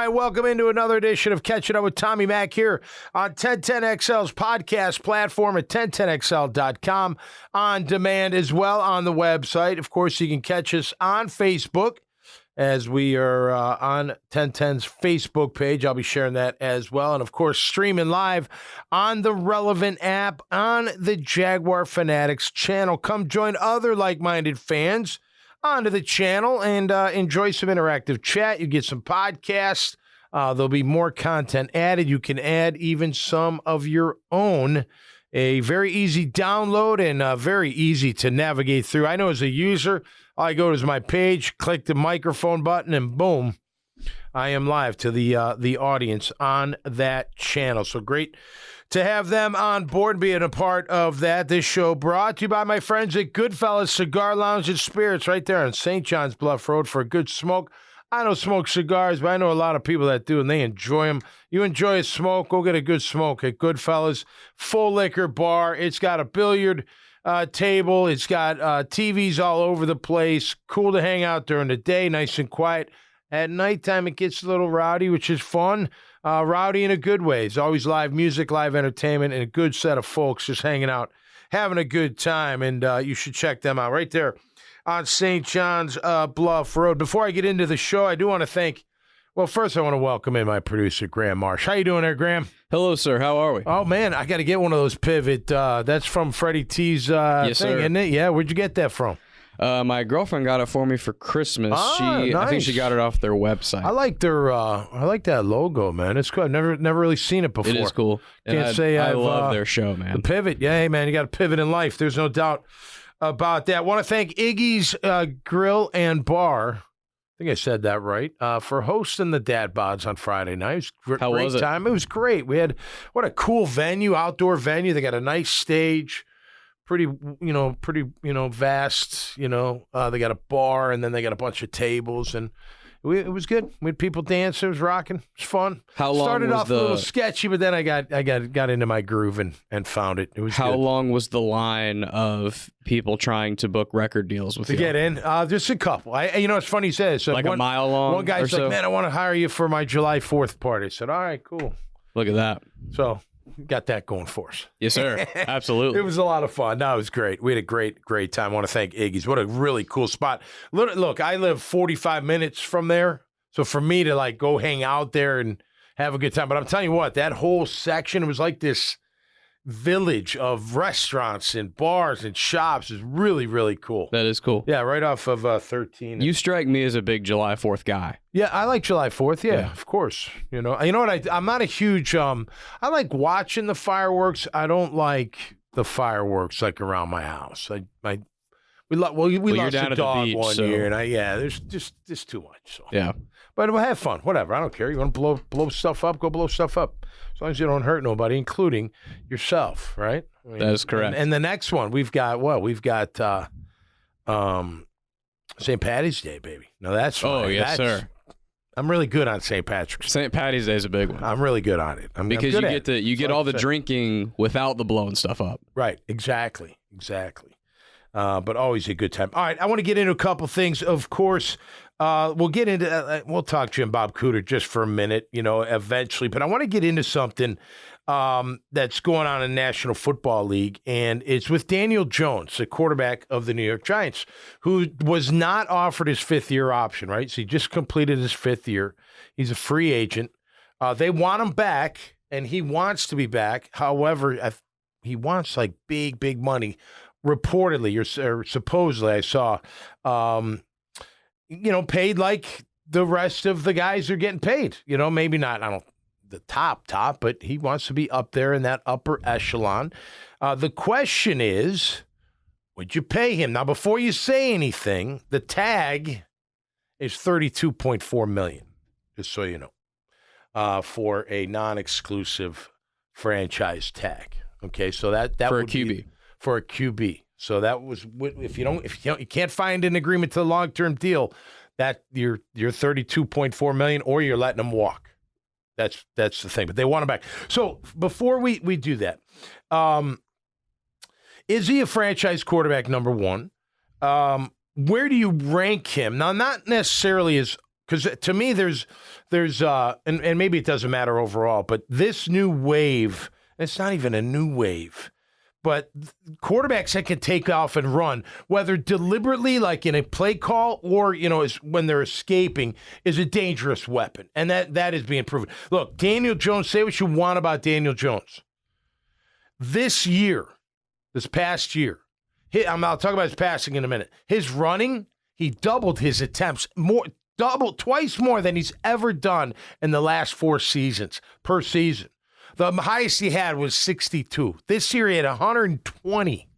right, welcome into another edition of Catching Up with Tommy Mac here on 1010XL's podcast platform at 1010XL.com, on demand as well on the website. Of course, you can catch us on Facebook as we are on 1010's Facebook page. I'll be sharing that as well. And, of course, streaming live on the relevant app on the Jaguar Fanatics channel. Come join other like-minded fans onto the channel and enjoy some interactive chat. You get some podcasts. There'll be more content added. You can add even some of your own. A very easy download and very easy to navigate through. I know as a user, all I go to my page, click the microphone button, and boom, I am live to the audience on that channel. So great to have them on board, being a part of that. This show brought to you by my friends at Goodfellas Cigar Lounge and Spirits right there on St. John's Bluff Road for a good smoke. I don't smoke cigars, but I know a lot of people that do, and they enjoy them. You enjoy a smoke, go get a good smoke at Goodfellas. Full liquor bar. It's got a billiard table. It's got TVs all over the place. Cool to hang out during the day, nice and quiet. At nighttime, it gets a little rowdy, which is fun. Rowdy in a good way. It's always live music, live entertainment, and a good set of folks just hanging out, having a good time. And you should check them out right there on St. John's Bluff Road. Before I get into the show, I do want to thank, well, first I want to welcome in my producer, Graham Marsh. How you doing there, Graham? Hello, sir. How are we? Oh, man, I got to get one of those Pivot. That's from Freddie T's Yes, thing, sir. isn't it? Yeah, where'd you get that from? My girlfriend got it for me for Christmas. Nice. I think she got it off their website. I like their. I like that logo, man. It's cool. I've never really seen it before. It is cool. Can't say I I've, love their show, man. The Pivot, yeah, hey, man, you got to pivot in life. There's no doubt about that. I want to thank Iggy's Grill and Bar. I think I said that right. For hosting the Dad Bods on Friday night. It was How great was it? time. It was great. We had what a cool venue, outdoor venue. They got a nice stage. Pretty vast, they got a bar and then they got a bunch of tables and it was good. We had people dancing. It was rocking. It was fun. How long Started was off a little sketchy, but then I got into my groove and found it. It was How good. long was the line of people trying to book record deals with To you? get in? Just a couple. It's funny you say it. So Like a mile long? One guy's or like, so? man, I want to hire you for my July 4th party. I said, all right, cool. Look at that. So got that going for us. Yes, sir. Absolutely. It was a lot of fun. No, it was great. We had a great time. I want to thank Iggy's. What a really cool spot. Look, I live 45 minutes from there. So for me to go hang out there and have a good time. But I'm telling you what, that whole section was like this village of restaurants and bars and shops is really, really cool. That is cool. Yeah, right off of 13. You strike me as a big July 4th guy. Yeah, I like July 4th. Yeah, of course. You know what? I'm not a huge. I like watching the fireworks. I don't like the fireworks around my house. We lost down a at the dog beach, one so- year, and there's just too much. So. Yeah. But we'll have fun. Whatever. I don't care. You want to blow stuff up? Go blow stuff up. As long as you don't hurt nobody, including yourself. Right? That is correct. And the next one we've got St. Patty's Day, baby. No, that's fine. Oh, yes, sir. I'm really good on St. Patrick's Day. St. Patty's Day is a big one. I'm really good on it. Because I'm you good get all the drinking without the blowing stuff up. Right. Exactly. But always a good time. All right. I want to get into a couple things. Of course, we'll get into we'll talk Jim Bob Cooter just for a minute, eventually. But I want to get into something that's going on in the National Football League, and it's with Daniel Jones, the quarterback of the New York Giants, who was not offered his fifth-year option, right? So he just completed his fifth year. He's a free agent. They want him back, and he wants to be back. However, he wants big money. Reportedly or supposedly, I saw, paid like the rest of the guys are getting paid. Maybe not, the top, but he wants to be up there in that upper echelon. The question is, would you pay him? Now, before you say anything, the tag is $32.4 million, just so you know, for a non-exclusive franchise tag. Okay, so that for would a QB. For a QB. So that was if you can't find an agreement to the long-term deal, that you're $32.4 million, or you're letting them walk. That's the thing. But they want him back. So before we do that, is he a franchise quarterback, number one? Where do you rank him? Now, not necessarily as Because to me, there's and maybe it doesn't matter overall, but this new wave, it's not even a new wave, but quarterbacks that can take off and run, whether deliberately, like in a play call, or is when they're escaping, is a dangerous weapon, and that is being proven. Look, Daniel Jones. Say what you want about Daniel Jones. This past year, I'll talk about his passing in a minute. His running, he doubled his attempts twice more than he's ever done in the last 4 seasons per season. The highest he had was 62. This year he had 120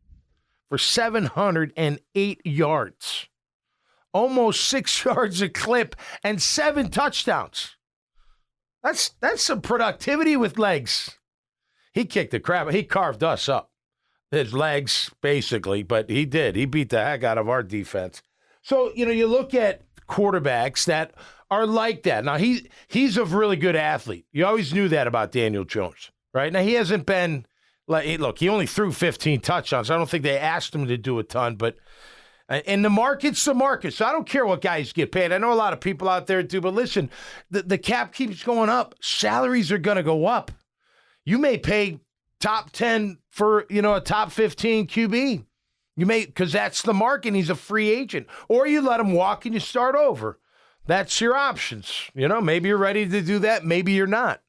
for 708 yards, almost 6 yards a clip, and 7 touchdowns. That's some productivity with legs. He kicked the crap. He carved us up. His legs, basically, but he did. He beat the heck out of our defense. So, you look at quarterbacks that are like that. Now, he's a really good athlete. You always knew that about Daniel Jones, right? Now, he hasn't been look, he only threw 15 touchdowns. I don't think they asked him to do a ton, but and the market's the market. So I don't care what guys get paid. I know a lot of people out there do, but listen, the cap keeps going up. Salaries are going to go up. You may pay top 10 for, a top 15 QB. You may, because that's the market. He's a free agent. Or you let him walk and you start over. That's your options. Maybe you're ready to do that. Maybe you're not.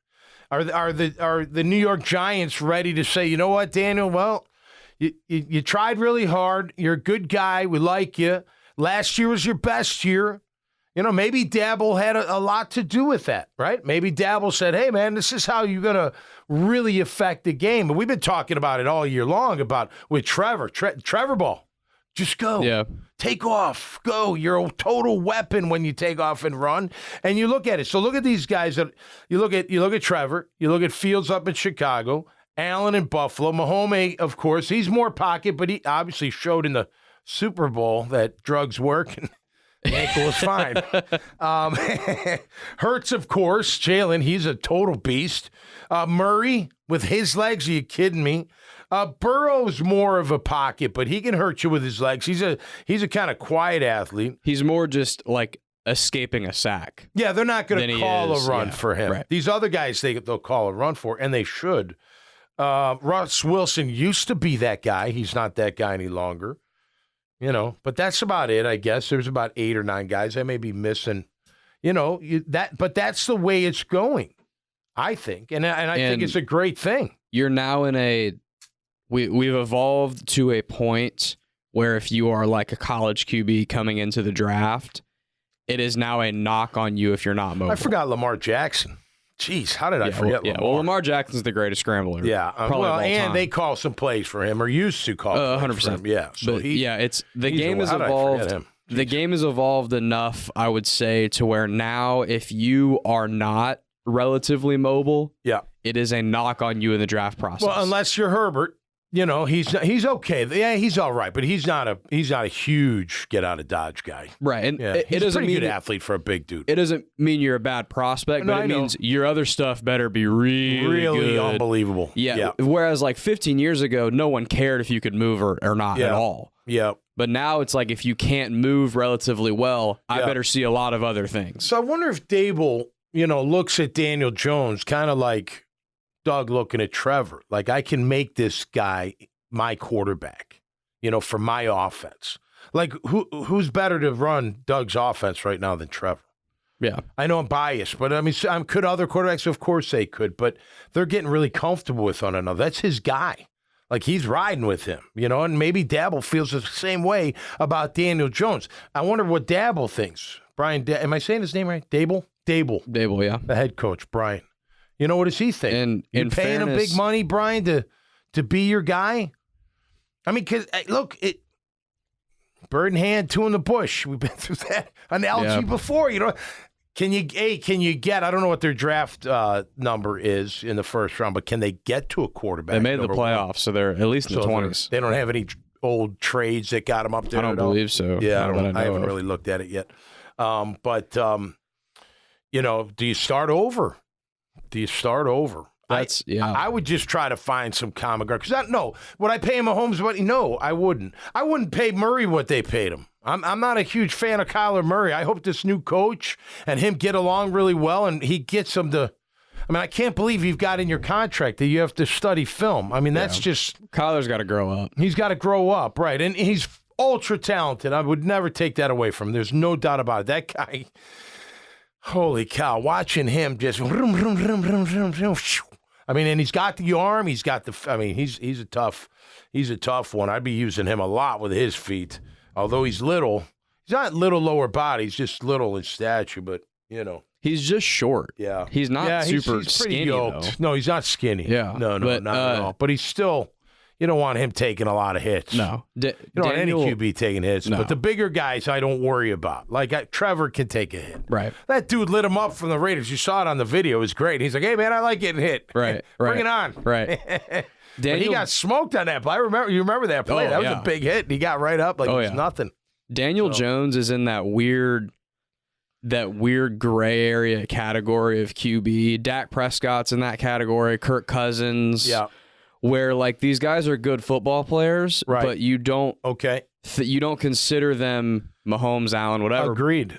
Are the New York Giants ready to say, you know what, Daniel? Well, you tried really hard. You're a good guy. We like you. Last year was your best year. Maybe Dabble had a lot to do with that, right? Maybe Dabble said, hey, man, this is how you're going to really affect the game. And we've been talking about it all year long with Trevor. Trevor ball. Just go. Yeah. Take off. Go. You're a total weapon when you take off and run. And you look at it. So look at these guys. You look at Trevor. You look at Fields up in Chicago. Allen in Buffalo. Mahomes, of course, he's more pocket, but he obviously showed in the Super Bowl that drugs work. And the ankle was fine. Hurts, of course. Jalen, he's a total beast. Murray, with his legs, are you kidding me? Burrow's more of a pocket, but he can hurt you with his legs. He's a kind of quiet athlete. He's more just like escaping a sack. Yeah, they're not going to call a run for him. Right. These other guys, they'll call a run for, and they should. Russ Wilson used to be that guy. He's not that guy any longer. But that's about it, I guess. There's about 8 or 9 guys I may be missing. But that's the way it's going, I think. And I think it's a great thing. You're now in we've evolved to a point where if you are like a college QB coming into the draft, it is now a knock on you if you're not mobile. I forgot Lamar Jackson. Jeez, how did I forget Lamar? Well, Lamar Jackson's the greatest scrambler. Yeah, and they call some plays for him, or used to call 100%. Yeah, so it's the game has evolved. The game has evolved enough, I would say, to where now if you are not relatively mobile, it is a knock on you in the draft process. Well, unless you're Herbert. He's okay. Yeah, he's all right, but he's not a huge get out of Dodge guy. Right, and he's a pretty good athlete for a big dude. It doesn't mean you're a bad prospect, but it means your other stuff better be really good. Unbelievable. Yeah. Whereas like 15 years ago, no one cared if you could move or not at all. Yeah. But now it's like if you can't move relatively well, I better see a lot of other things. So I wonder if Dable, looks at Daniel Jones kind of like Doug looking at Trevor, like I can make this guy my quarterback, for my offense. Like who's better to run Doug's offense right now than Trevor? Yeah. I know I'm biased, but I mean, could other quarterbacks? Of course they could, but they're getting really comfortable with one another. That's his guy. Like he's riding with him, and maybe Dabble feels the same way about Daniel Jones. I wonder what Dabble thinks. Brian, am I saying his name right? Dable, yeah. The head coach, Brian. What does he think? And you paying him big money, Brian, to be your guy? I mean, because look, bird in hand, 2 in the bush. We've been through that analogy before. Can you get? I don't know what their draft number is in the first round, but can they get to a quarterback? They made the playoffs, so they're at least in the 20s. They don't have any old trades that got them up there. I don't believe so. Yeah, I haven't really looked at it yet. But do you start over? I would just try to find some common ground. Because would I pay him Mahomes money? No, I wouldn't. I wouldn't pay Murray what they paid him. I'm not a huge fan of Kyler Murray. I hope this new coach and him get along really well, and he gets him to. I mean, I can't believe you've got in your contract that you have to study film. I mean, that's just Kyler's got to grow up. He's got to grow up, right? And he's ultra talented. I would never take that away from him. There's no doubt about it. That guy. Holy cow! Watching him just. I mean, and he's got the arm. He's got the. I mean, he's a tough one. I'd be using him a lot with his feet. Although he's little, he's not little lower body. He's just little in stature. But he's just short. Yeah, he's not super he's skinny. Yoked. Though. No, he's not skinny. Yeah, not at all. But he's still. You don't want him taking a lot of hits. No. You don't want any QB taking hits. No. But the bigger guys, I don't worry about. Like, Trevor can take a hit. Right. That dude lit him up from the Raiders. You saw it on the video. It was great. He's like, hey, man, I like getting hit. Right. Bring it on. Right. But he got smoked on that play. You remember that play. That was a big hit. And he got right up like it was nothing. Daniel Jones is in that weird gray area category of QB. Dak Prescott's in that category. Kirk Cousins. Yeah. Where like these guys are good football players, right. but you don't you don't consider them Mahomes, Allen, whatever. Agreed.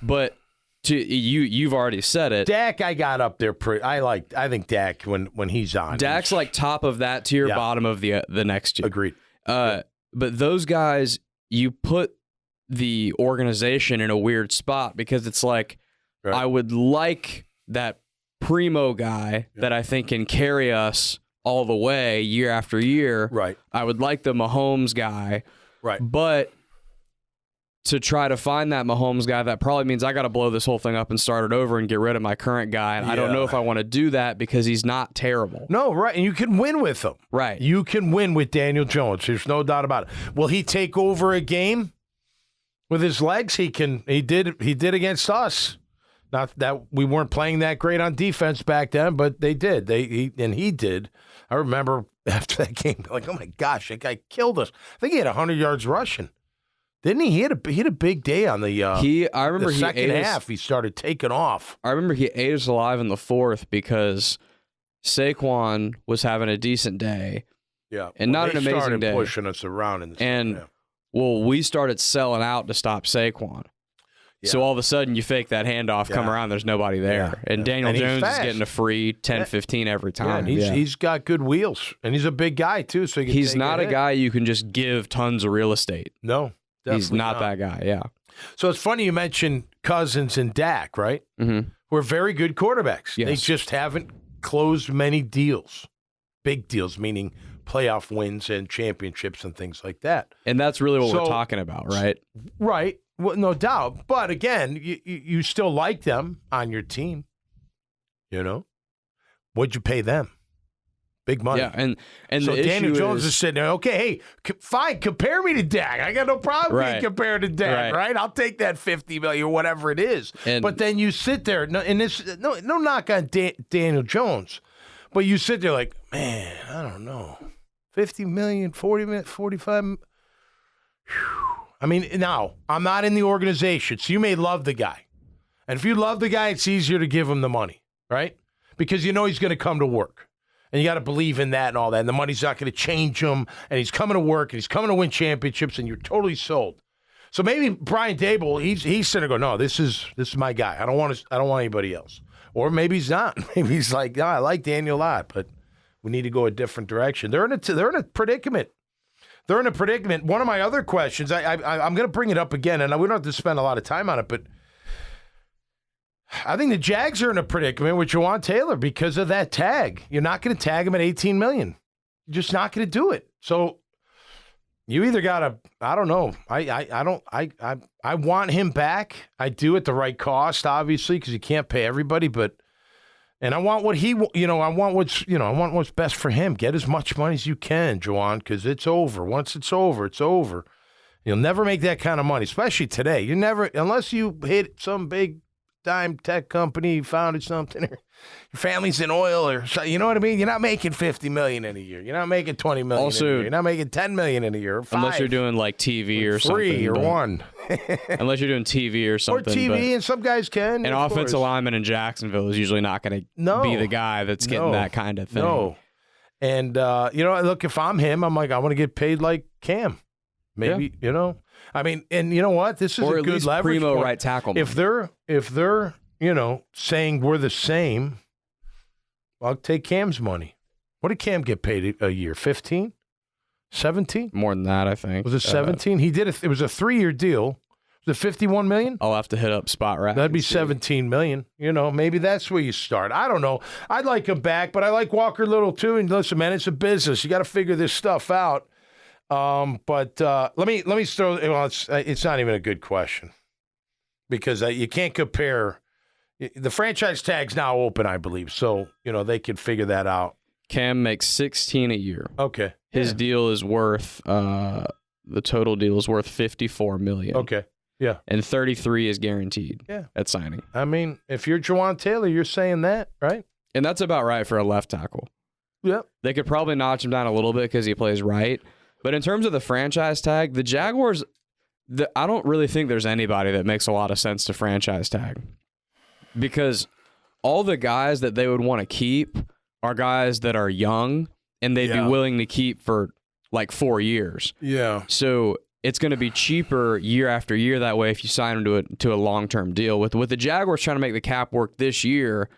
But you've already said it. Dak, I got up there. I think Dak when he's on. Dak's like top of that tier, bottom of the next tier. Agreed. But those guys, you put the organization in a weird spot because it's like I would like that primo guy that I think can carry us all the way year after year. Right. I would like the Mahomes guy. Right. But to try to find that Mahomes guy, that probably means I got to blow this whole thing up and start it over and get rid of my current guy. And I don't know if I want to do that because he's not terrible. No, right. And you can win with him. Right. You can win with Daniel Jones. There's no doubt about it. Will he take over a game with his legs? He did against us. Not that we weren't playing that great on defense back then, but they did. He did. I remember after that game, like, oh my gosh, that guy killed us. I think he had 100 yards rushing, didn't he? He had a big day on the. I remember the second half. He started taking off. I remember he ate us alive in the fourth because Saquon was having a decent day. Yeah, and not an amazing day. Pushing us around in the second half. Well, we started selling out to stop Saquon. Yeah. So all of a sudden, you fake that handoff, come around, there's nobody there. Yeah. And Daniel Jones is getting a free 10, 15 every time. Yeah, and he's got good wheels, and he's a big guy, too. So he's not a guy you can just give tons of real estate. No, he's not that guy, yeah. So it's funny you mentioned Cousins and Dak, right? Mm-hmm. We're very good quarterbacks. Yes. They just haven't closed many deals, big deals, meaning playoff wins and championships and things like that. And that's really what we're talking about, right? Right. Well, no doubt. But again, you still like them on your team. What'd you pay them? Big money. Yeah, and so the Daniel issue Jones is sitting there. Okay, hey, fine, compare me to Dak. I got no problem being compared to Dak, right? I'll take that $50 million or whatever it is. But then you sit there, and this no knock on Daniel Jones, but you sit there like, man, I don't know, $50 million, $40 million, $45 million. I mean, now, I'm not in the organization, so you may love the guy. And if you love the guy, it's easier to give him the money, right? Because you know he's going to come to work. And you got to believe in that and all that. And the money's not going to change him. And he's coming to work, and he's coming to win championships, and you're totally sold. So maybe Brian Dable, he's sitting there going, no, this is my guy. I don't want anybody else. Or maybe he's not. Maybe he's like, no, I like Daniel a lot, but we need to go a different direction. They're in a predicament. They're in a predicament. One of my other questions, I'm going to bring it up again, and we don't have to spend a lot of time on it, but I think the Jags are in a predicament with Jawaan Taylor because of that tag. You're not going to tag him at $18 million. You're just not going to do it. So you either got to, I don't know. I want him back. I do at the right cost, obviously, because you can't pay everybody, and I want what I want what's best for him. Get as much money as you can, Jawaan, because it's over. Once it's over, it's over. You'll never make that kind of money, especially today. You never, unless you hit some big dime tech company, you founded something, or your family's in oil, or you know what I mean? You're not making $50 million in a year. You're not making $20 million in a year. You're not making $10 million in a year. Or 5, unless you're doing like TV or something. 3 or 1. Unless you're doing TV or something. Or TV, and some guys can. An offensive lineman in Jacksonville is usually not going to be the guy that's getting that kind of thing. No. And, look, if I'm him, I'm like, I want to get paid like Cam. Maybe, I mean, and you know what? This is or a good leverage primo point. Right tackle. If they're saying we're the same, I'll take Cam's money. What did Cam get paid a year? 15? 17? More than that, I think. Was it 17? He did it was a 3-year deal. Was it $51 million? I'll have to hit up Spot Rack. That'd be $17 million. Maybe that's where you start. I don't know. I'd like him back, but I like Walker Little too. And listen, man, it's a business. You got to figure this stuff out. But let me throw. Well, it's not even a good question because you can't compare. The franchise tag's now open, I believe, so they can figure that out. Cam makes $16 a year. Okay, his deal is worth the total deal is worth $54 million. Okay, yeah, and 33 is guaranteed. Yeah, at signing. I mean, if you're Jawaan Taylor, you're saying that, right? And that's about right for a left tackle. Yep. They could probably notch him down a little bit because he plays right. But in terms of the franchise tag, the Jaguars, I don't really think there's anybody that makes a lot of sense to franchise tag. Because all the guys that they would want to keep are guys that are young and they'd be willing to keep for like 4 years. Yeah. So it's going to be cheaper year after year that way if you sign them to a long-term deal. With the Jaguars trying to make the cap work this year,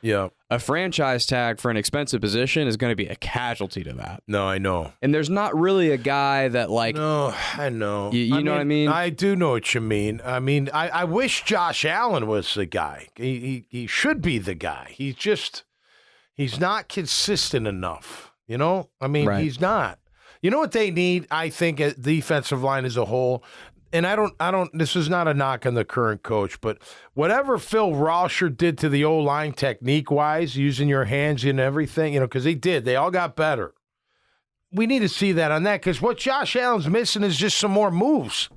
a franchise tag for an expensive position is going to be a casualty to that. No, I know. And there's not really a guy that like... No, I know. You know what I mean? I do know what you mean. I mean, I wish Josh Allen was the guy. He should be the guy. He's not consistent enough. I mean, he's not. You know what they need, I think, at defensive line as a whole? And I don't, this is not a knock on the current coach, but whatever Phil Rauscher did to the O-line technique-wise, using your hands and everything, because they all got better. We need to see that on that, because what Josh Allen's missing is just some more moves.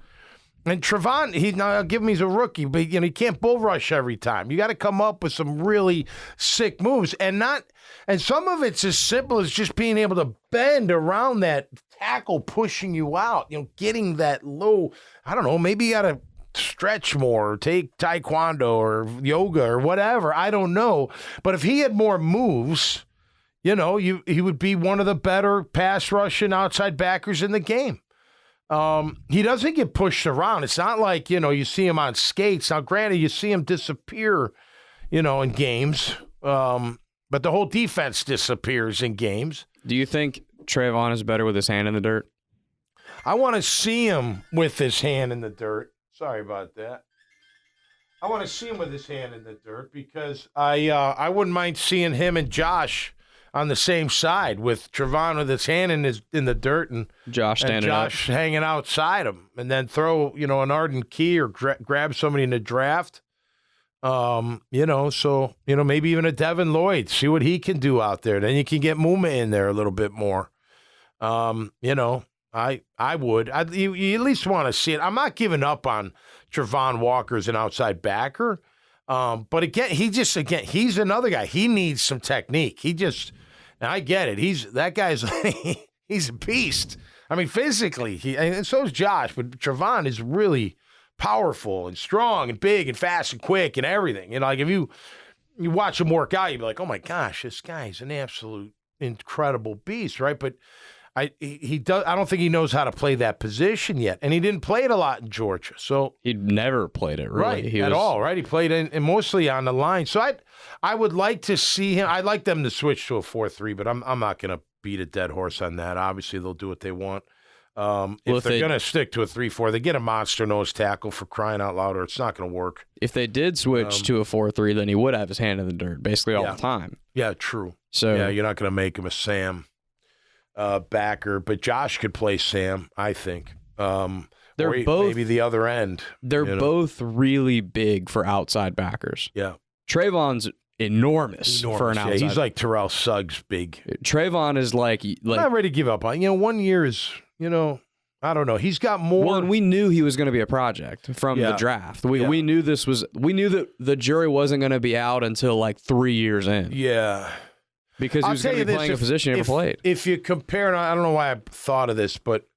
And Travon, I'll give him he's a rookie, but he can't bull rush every time. You got to come up with some really sick moves, and some of it's as simple as just being able to bend around that tackle pushing you out. Getting that low. I don't know. Maybe you got to stretch more, or take taekwondo or yoga or whatever. I don't know. But if he had more moves, he would be one of the better pass rushing outside backers in the game. He doesn't get pushed around. It's not like, you see him on skates. Now, granted, you see him disappear, in games. But the whole defense disappears in games. Do you think Travon is better with his hand in the dirt? I want to see him with his hand in the dirt. Sorry about that. I want to see him with his hand in the dirt because I wouldn't mind seeing him and Josh on the same side with Travon with his hand in the dirt and Josh hanging outside him, and then throw an Arden key or grab somebody in the draft. So maybe even a Devin Lloyd, see what he can do out there. Then you can get Muma in there a little bit more. I would. You at least want to see it. I'm not giving up on Travon Walker as an outside backer. But again, he's another guy. He needs some technique. I get it. He's a beast. I mean, physically, and so is Josh, but Travon is really powerful and strong and big and fast and quick and everything. Like if you watch him work out, you'd be like, oh my gosh, this guy's an absolute incredible beast, right? But I don't think he knows how to play that position yet, and he didn't play it a lot in Georgia. So he'd never played it really all, right? He played in mostly on the line. So I would like to see him. I'd like them to switch to a 4-3, but I'm not going to beat a dead horse on that. Obviously, they'll do what they want. If they're going to stick to a 3-4, they get a monster nose tackle, for crying out loud, or it's not going to work. If they did switch to a 4-3, then he would have his hand in the dirt basically all the time. Yeah, true. So you're not going to make him a Sam backer, but Josh could play Sam, I think. They're both maybe the other end. They're both really big for outside backers. Yeah, Travon's enormous for an outside. He's like Terrell Suggs big. Travon is like I'm not ready to give up on. 1 year is I don't know. He's got more. Well, and we knew he was going to be a project from the draft. We knew we knew that the jury wasn't going to be out until like 3 years in. Yeah. Because he was going to be playing a position he never played. If you compare, and I don't know why I thought of this, but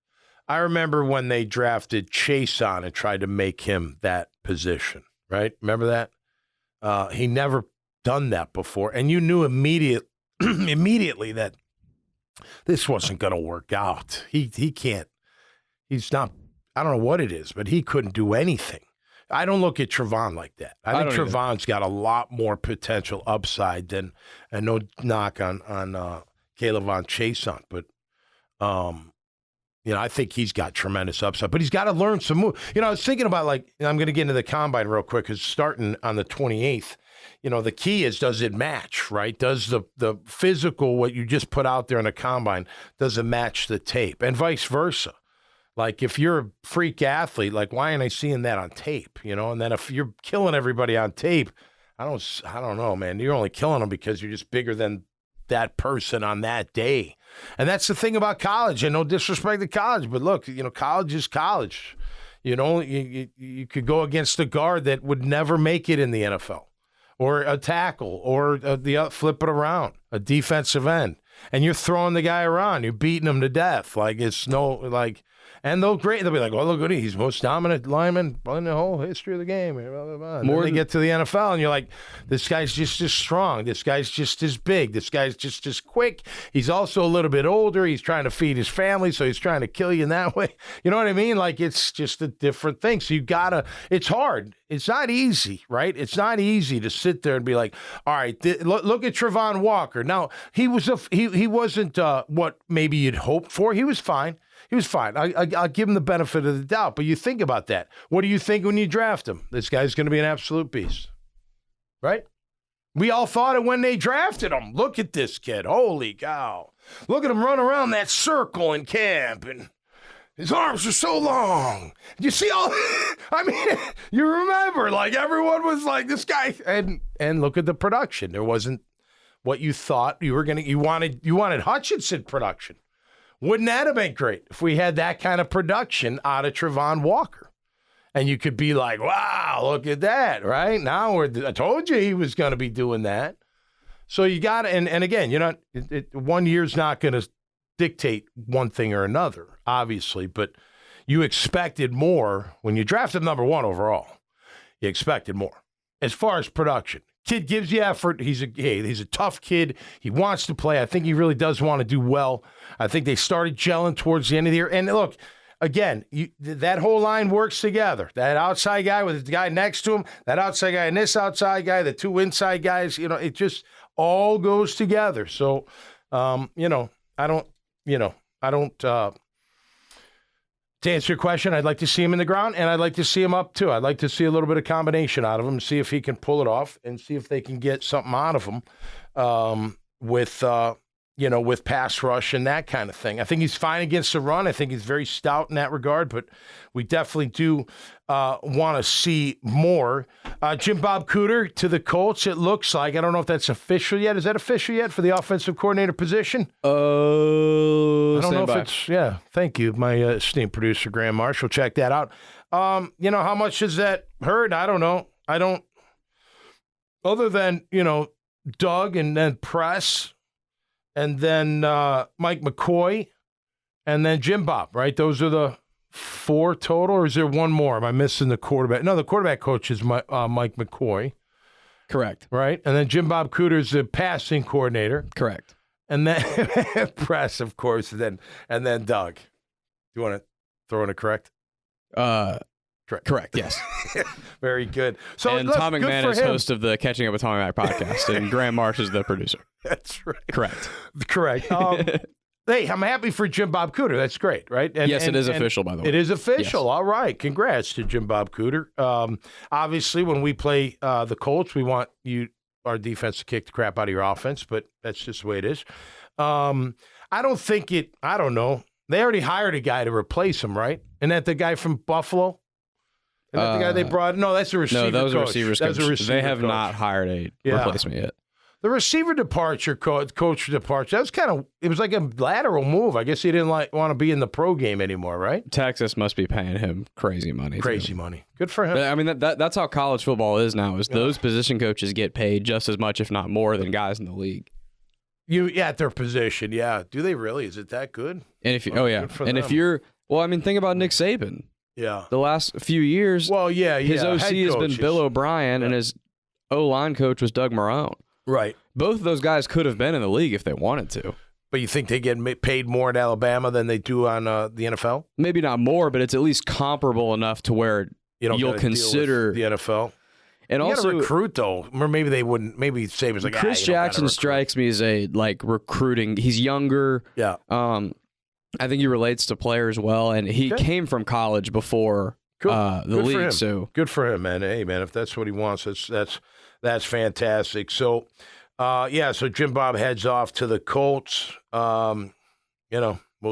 I remember when they drafted Jawaan and tried to make him that position, right? Remember that? He never done that before. And you knew immediately that this wasn't going to work out. He can't. He's not, I don't know what it is, but he couldn't do anything. I don't look at Travon like that. I think Travon's got a lot more potential upside than, and no knock on Caleb Von Jawaan, but I think he's got tremendous upside. But he's got to learn some moves. I was thinking about, like, I'm going to get into the combine real quick because starting on the 28th, the key is, does it match, right? Does the physical, what you just put out there in the combine, does it match the tape? And vice versa. Like, if you're a freak athlete, like, why aren't I seeing that on tape? And then if you're killing everybody on tape, I don't know, man. You're only killing them because you're just bigger than that person on that day. And that's the thing about college. And no disrespect to college, but look, college is college. You could go against a guard that would never make it in the NFL, or a tackle, or flip it around, a defensive end, and you're throwing the guy around, you're beating him to death. Like, it's and they'll be like, oh, look at he's most dominant lineman in the whole history of the game. Blah, blah, blah. And then they get to the NFL, and you're like, this guy's just as strong. This guy's just as big. This guy's just as quick. He's also a little bit older. He's trying to feed his family, so he's trying to kill you in that way. You know what I mean? Like, it's just a different thing. So it's hard. It's not easy, right? It's not easy to sit there and be like, all right, look at Travon Walker. Now, he wasn't what maybe you'd hoped for. He was fine. He was fine. I'll give him the benefit of the doubt. But you think about that. What do you think when you draft him? This guy's going to be an absolute beast, right? We all thought it when they drafted him. Look at this kid. Holy cow. Look at him run around that circle in camp, and his arms are so long. You see all, you remember, like, everyone was like, this guy, and look at the production. There wasn't what you thought you wanted Hutchinson production. Wouldn't that have been great if we had that kind of production out of Travon Walker? And you could be like, wow, look at that, right? Now I told you he was going to be doing that. So you got to, and again, 1 year's not going to dictate one thing or another, obviously, but you expected more when you drafted number one overall. You expected more as far as production. Kid gives you effort. He's a tough kid. He wants to play. I think he really does want to do well. I think they started gelling towards the end of the year. And look, again, that whole line works together. That outside guy with the guy next to him, that outside guy and this outside guy, the two inside guys, it just all goes together. So, I don't. To answer your question, I'd like to see him in the ground, and I'd like to see him up, too. I'd like to see a little bit of combination out of him, see if he can pull it off, and see if they can get something out of him with pass rush and that kind of thing. I think he's fine against the run. I think he's very stout in that regard, but we definitely do want to see more. Jim Bob Cooter to the Colts, it looks like. I don't know if that's official yet. Is that official yet for the offensive coordinator position? I don't know if it's, yeah, thank you, my esteemed producer, Graham Marshall. Check that out. How much does that hurt? I don't know. Other than, Doug and then Press and then Mike McCoy and then Jim Bob, right? Those are the 4 total, or is there one more? Am I missing the quarterback? No, the quarterback coach is Mike McCoy. Correct. Right? And then Jim Bob Cooter's the passing coordinator. Correct. And then Press, of course, and then Doug. Do you want to throw in a correct? Correct, yes. Very good. So, and Tom McMahon is host of the Catching Up with Tommy Mac podcast, and Graham Marsh is the producer. That's right. Correct. Hey, I'm happy for Jim Bob Cooter. That's great, right? Yes, it is official, by the way. It is official. Yes. All right. Congrats to Jim Bob Cooter. Obviously, when we play the Colts, we want our defense to kick the crap out of your offense, but that's just the way it is. I don't know. They already hired a guy to replace him, right? Isn't that the guy from Buffalo? Isn't that the guy they brought? No, that's a receiver coach. No, that was a receivers coach. They have not hired a replacement yet. The receiver departure, coach departure, that was it was like a lateral move. I guess he didn't want to be in the pro game anymore, right? Texas must be paying him crazy money. Crazy money. Good for him. But, I mean, that's how college football is now, is those position coaches get paid just as much, if not more, than guys in the league. At their position, yeah. Do they really? Is it that good? And if if you're, well, I mean, think about Nick Saban. Yeah. The last few years, his OC has been Bill O'Brien, and his O-line coach was Doug Marrone. Right. Both of those guys could have been in the league if they wanted to. But you think they get paid more in Alabama than they do on the NFL? Maybe not more, but it's at least comparable enough to where you'll consider the NFL. And you also recruit though, or maybe they wouldn't. Maybe Saban's like Chris Jackson strikes me as a recruiting. He's younger. Yeah. I think he relates to players well, and he came from college before the league. So good for him, man. Hey, man, if that's what he wants, that's fantastic. So, so Jim Bob heads off to the Colts. We'll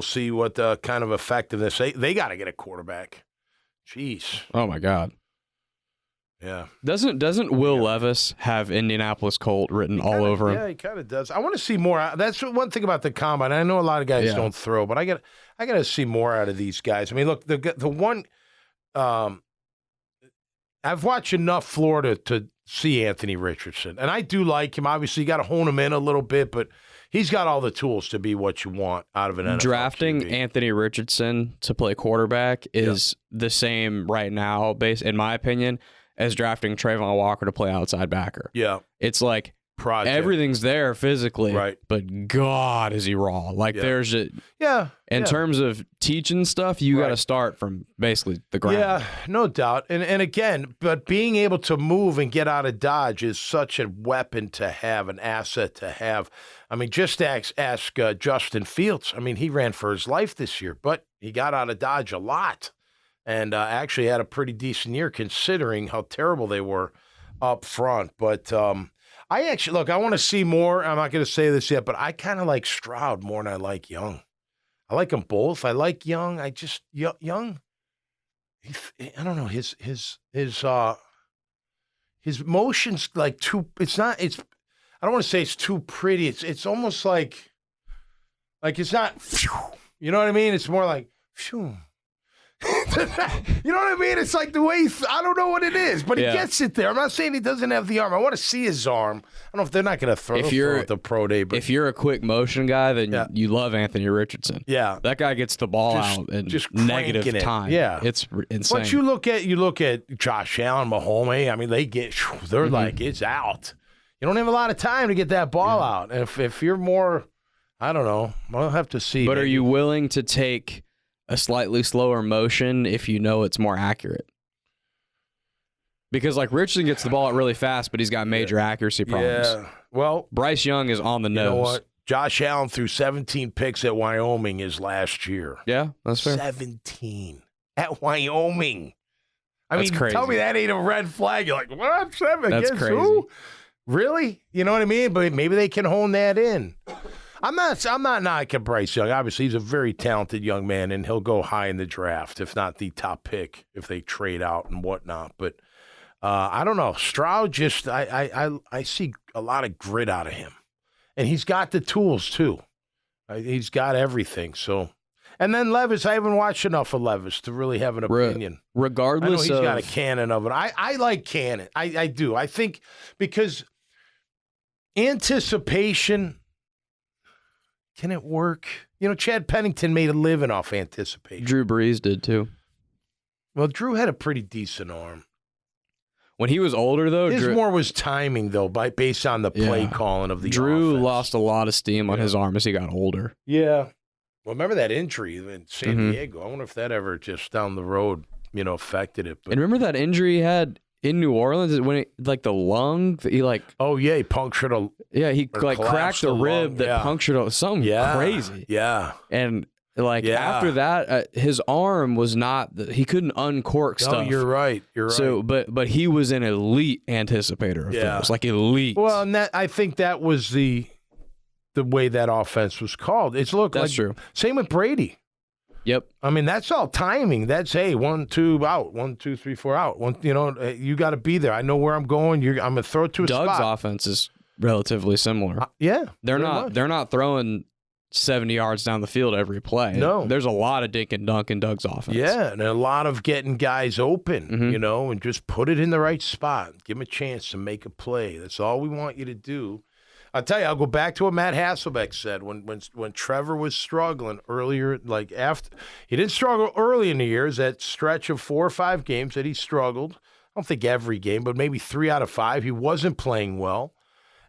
see what kind of effectiveness they got to get a quarterback. Jeez. Oh my God. Yeah. Doesn't Will Levis have Indianapolis Colt written all over him? Yeah, he kind of does. I want to see more. That's one thing about the combine. I know a lot of guys don't throw, but I got to see more out of these guys. I mean, look, the one I've watched enough Florida to see Anthony Richardson, and I do like him. Obviously, you got to hone him in a little bit, but he's got all the tools to be what you want out of an NFL Drafting QB. Anthony Richardson to play quarterback is the same right now, in my opinion, as drafting Travon Walker to play outside backer. Yeah. It's like everything's there physically, right? But God, is he raw. There's in terms of teaching stuff, you got to start from basically the ground. Yeah, no doubt. And again, but being able to move and get out of Dodge is such a weapon to have, an asset to have. I mean, just ask Justin Fields. I mean, he ran for his life this year, but he got out of Dodge a lot. And actually had a pretty decent year considering how terrible they were up front. But I want to see more. I'm not going to say this yet, but I kind of like Stroud more than I like Young. I like them both. I like Young. Young. I don't know. His motion's like too. It's not. It's. I don't want to say it's too pretty. It's almost like it's not. You know what I mean? It's more like. Phew. You know what I mean? It's like the way I don't know what it is, but he gets it there. I'm not saying he doesn't have the arm. I want to see his arm. I don't know if they're not going to throw at the pro day. But if you're a quick motion guy, then you love Anthony Richardson. Yeah, that guy gets the ball out in negative time. Yeah, it's insane. But you look at Josh Allen, Mahomes. I mean, they're like it's out. You don't have a lot of time to get that ball out. And if you're more, I don't know. I'll have to see. But are you willing to take a slightly slower motion if you know it's more accurate? Because Richardson gets the ball out really fast, but he's got major accuracy problems. Yeah. Well, Bryce Young is on the nose. You know what? Josh Allen threw 17 picks at Wyoming his last year. Yeah, that's fair. 17 at Wyoming. That's crazy. Tell me that ain't a red flag. You're like, what? 7? That's Guess crazy. Who? Really? You know what I mean? But maybe they can hone that in. I'm not knocking Bryce Young. Obviously, he's a very talented young man, and he'll go high in the draft, if not the top pick, if they trade out and whatnot. But I don't know. Stroud I see a lot of grit out of him, and he's got the tools too. He's got everything. So, and then Levis, I haven't watched enough of Levis to really have an opinion. Regardless, I know he's got a cannon of it. I like cannon. I do. I think because anticipation. Can it work? You know, Chad Pennington made a living off anticipation. Drew Brees did too. Well, Drew had a pretty decent arm. When he was older, though, his more was timing, though, based on the play calling of the Drew offense. lost a lot of steam on his arm as he got older. Yeah. Well, remember that injury in San Diego? I wonder if that ever just down the road, affected it. But, and remember that injury he had in New Orleans when the lung, he he punctured a he cracked a rib that punctured something crazy. Yeah. And after that, his arm was not he couldn't uncork stuff. No, you're right. So, but he was an elite anticipator of things, elite. Well, and I think that was the way that offense was called. That's true. Same with Brady. Yep. I mean, that's all timing. That's 1, 2 out, 1, 2, 3, 4 out. You got to be there. I know where I'm going. I'm gonna throw it to a spot. Doug's offense is relatively similar. They're not throwing 70 yards down the field every play. No. There's a lot of dink and dunk in Doug's offense. Yeah, and a lot of getting guys open, and just put it in the right spot. Give them a chance to make a play. That's all we want you to do. I'll tell you, I'll go back to what Matt Hasselbeck said when Trevor was struggling earlier, after he didn't struggle early in the years, that stretch of 4 or 5 games that he struggled. I don't think every game, but maybe 3 out of 5. He wasn't playing well.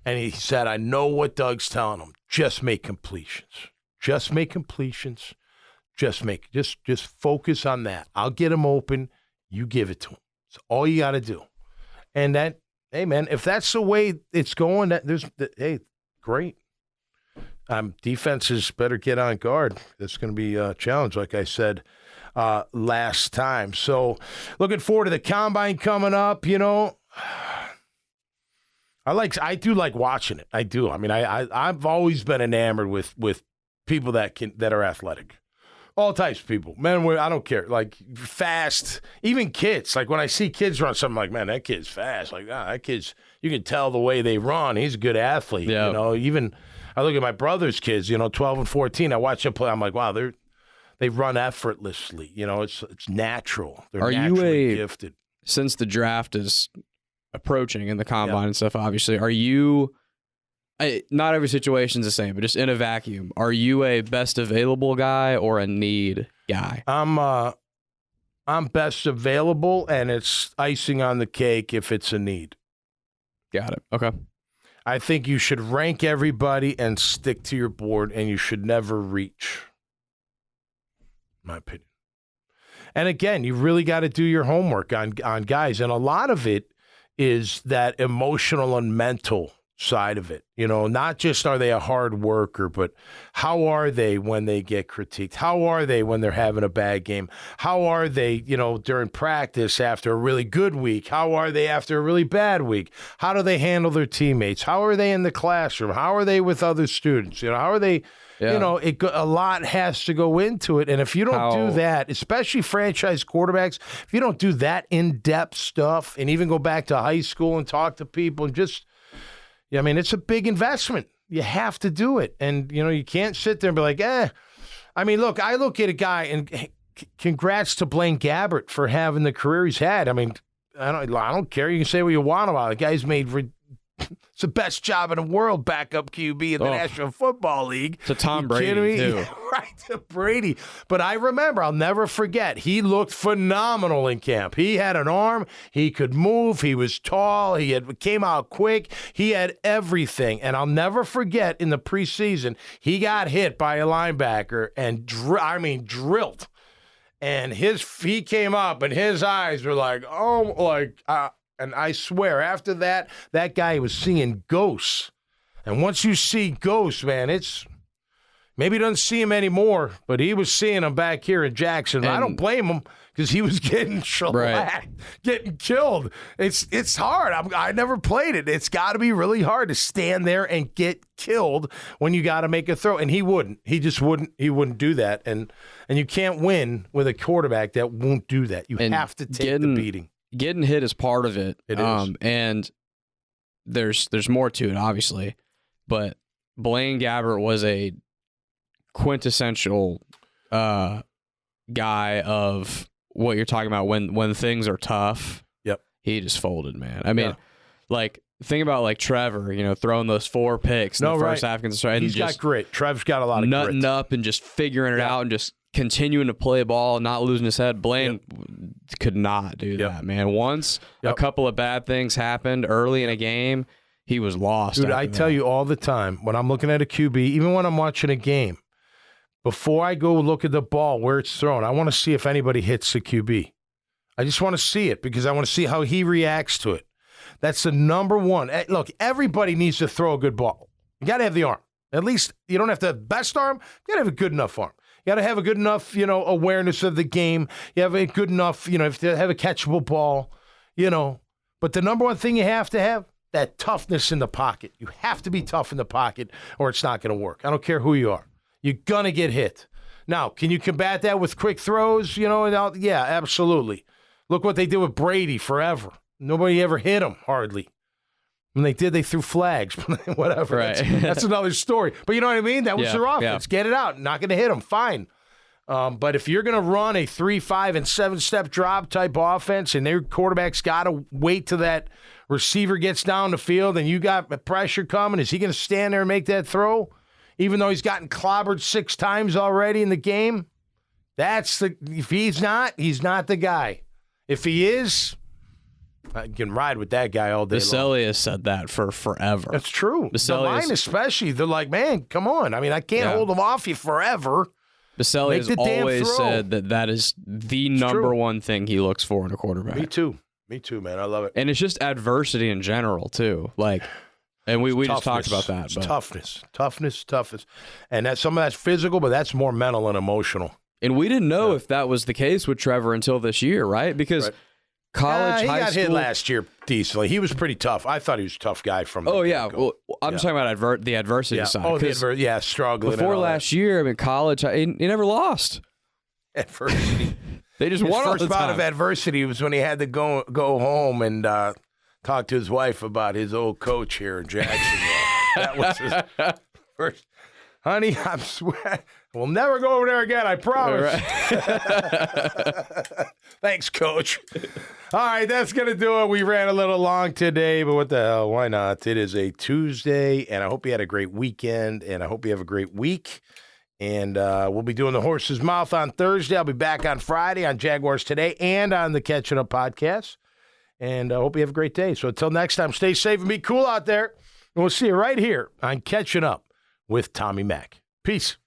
And he said, I know what Doug's telling him. Just make completions. Just make completions. Just focus on that. I'll get him open. You give it to him. That's all you got to do. And that, hey, man, if that's the way it's going, great. Defenses better get on guard. That's going to be a challenge, like I said last time. So looking forward to the Combine coming up, I do like watching it. I do. I mean, I've always been enamored with people that are athletic. All types of people. Men, women, I don't care. Like, fast. Even kids. Like, when I see kids run something, like, man, that kid's fast. Like, that kid's, you can tell the way they run. He's a good athlete. Yeah. Even I look at my brother's kids, 12 and 14. I watch them play. I'm like, wow, they run effortlessly. It's natural. They're naturally gifted. Since the draft is approaching and the Combine and stuff, obviously, are you... not every situation's the same, but just in a vacuum, are you a best available guy or a need guy? I'm best available, and it's icing on the cake if it's a need. Got it. Okay. I think you should rank everybody and stick to your board, and you should never reach. My opinion. And again, you really got to do your homework on guys, and a lot of it is that emotional and mental side of it. Not just are they a hard worker, but how are they when they get critiqued? How are they when they're having a bad game? How are they, during practice after a really good week? How are they after a really bad week? How do they handle their teammates? How are they in the classroom? How are they with other students? How are they, a lot has to go into it. And if you don't do that, especially franchise quarterbacks, if you don't do that in-depth stuff and even go back to high school and talk to people and just, it's a big investment. You have to do it. And, you can't sit there and be like, look, I look at a guy, and congrats to Blaine Gabbert for having the career he's had. I don't care. You can say what you want about it. The guy's made it's the best job in the world, backup QB in the National Football League. To Tom Brady, too. Right, to Brady. But I remember, I'll never forget, he looked phenomenal in camp. He had an arm. He could move. He was tall. He came out quick. He had everything. And I'll never forget, in the preseason, he got hit by a linebacker and, drilled. And he came up, and his eyes were like, and I swear, after that guy was seeing ghosts. And once you see ghosts, man, maybe he doesn't see him anymore, but he was seeing them back here in Jacksonville. I don't blame him, because he was getting shellacked, getting killed. It's hard. I never played it. It's got to be really hard to stand there and get killed when you got to make a throw. And he wouldn't. He just wouldn't. He wouldn't do that. And you can't win with a quarterback that won't do that. You have to take the beating. Getting hit is part of it. It is. And there's more to it, obviously. But Blaine Gabbert was a quintessential guy of what you're talking about when things are tough. Yep. He just folded, man. Think about Trevor, throwing those 4 picks in the first half. And he's got grit. Trev's got a lot of grit. Nutting up and just figuring it out and just continuing to play ball, not losing his head. Blaine could not do that, man. Once a couple of bad things happened early in a game, he was lost. Dude, I tell you all the time, when I'm looking at a QB, even when I'm watching a game, before I go look at the ball where it's thrown, I want to see if anybody hits the QB. I just want to see it, because I want to see how he reacts to it. That's the number one. Look, everybody needs to throw a good ball. You got to have the arm. At least you don't have to have the best arm. You got to have a good enough arm. You got to have a good enough, awareness of the game. You have a good enough, if you have a catchable ball, But the number one thing you have to have, that toughness in the pocket. You have to be tough in the pocket, or it's not going to work. I don't care who you are. You're going to get hit. Now, can you combat that with quick throws? Yeah, absolutely. Look what they did with Brady forever. Nobody ever hit him, hardly. When they did, they threw flags. Whatever. Right. That's another story. But you know what I mean? That was their offense. Get it out. Not going to hit them. Fine. But if you're going to run a 3, 5, and 7-step drop type offense and their quarterback's got to wait till that receiver gets down the field and you got pressure coming, is he going to stand there and make that throw? Even though he's gotten clobbered 6 times already in the game? If he's not the guy. If he is, I can ride with that guy all day long. Baselli has said that for forever. That's true. The line especially, they're like, man, come on. I mean, I can't hold him off you forever. Baselli has always said that is the number one thing he looks for in a quarterback. Me too, man. I love it. And it's just adversity in general, too. And we just talked about that. But. Toughness. And some of that's physical, but that's more mental and emotional. And we didn't know if that was the case with Trevor until this year, right? Because college, high school. He got hit last year decently. He was pretty tough. I thought he was a tough guy from the Well, I'm talking about the adversity side. Struggling. Before last year, I mean, college, he never lost. Adversity. They just won all the time. His first bout of adversity was when he had to go home and talk to his wife about his old coach here in Jacksonville. That was his first. Honey, I'm swearing. We'll never go over there again, I promise. Right. Thanks, Coach. All right, that's going to do it. We ran a little long today, but what the hell? Why not? It is a Tuesday, and I hope you had a great weekend, and I hope you have a great week. And we'll be doing the Horse's Mouth on Thursday. I'll be back on Friday on Jaguars Today and on the Catching Up podcast. And I hope you have a great day. So until next time, stay safe and be cool out there. And we'll see you right here on Catching Up with Tommy Mack. Peace.